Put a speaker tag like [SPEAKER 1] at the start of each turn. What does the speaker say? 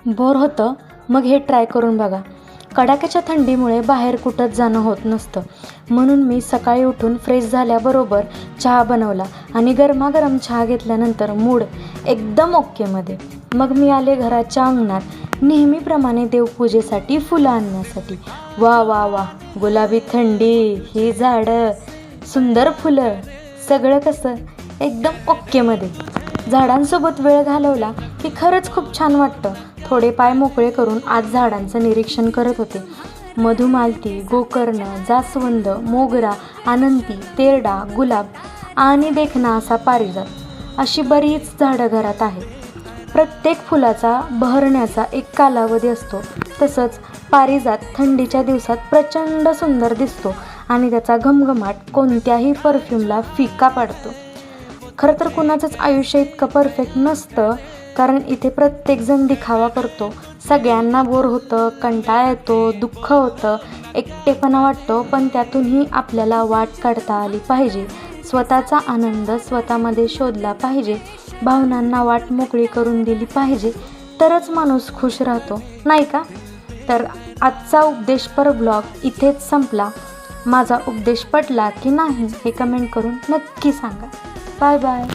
[SPEAKER 1] Bore होतं मग हे ट्राय करून बघा. कडाक्याच्या थंडीमुळे बाहेर कुठंच जाणं होत नसतं, म्हणून मी सकाळी उठून फ्रेश झाल्याबरोबर चहा बनवला आणि गरमागरम चहा घेतल्यानंतर मूड एकदम ओकेमध्ये. मग मी आले घराच्या अंगणात नेहमीप्रमाणे देवपूजेसाठी फुलं आणण्यासाठी. वा वा वा, गुलाबी थंडी, ही झाडं, सुंदर फुलं, सगळं कसं एकदम ओकेमध्ये. झाडांसोबत वेळ घालवला की खरंच खूप छान वाटतं. थोडे पाय मोकळे करून आज झाडांचं निरीक्षण करत होते. मधुमालती, गोकर्ण, जास्वंद, मोगरा, आनंती, तेरडा, गुलाब आणि देखणा असा पारिजात, अशी बरीच झाडं घरात आहेत. प्रत्येक फुलाचा बहरण्याचा एक कालावधी असतो. तसंच पारिजात थंडीच्या दिवसात प्रचंड सुंदर दिसतो आणि त्याचा घमघमाट कोणत्याही परफ्यूमला फिका पाडतो. खरं तर कुणाचंच आयुष्य इतकं परफेक्ट नसतं, कारण इथे प्रत्येकजण दिखावा करतो. सगळ्यांना बोर होतं, कंटाळा येतो, दुःख होतं, एकटेपणा वाटतो. पण त्यातूनही आपल्याला वाट काढता आली पाहिजे. स्वतःचा आनंद स्वतःमध्ये शोधला पाहिजे. भावनांना वाट मोकळी करून दिली पाहिजे, तरच माणूस खुश राहतो, नाही का? तर आजचा उपदेशपर ब्लॉग इथेच संपला. माझा उपदेश पटला की नाही हे कमेंट करून नक्की सांगा. Bye bye.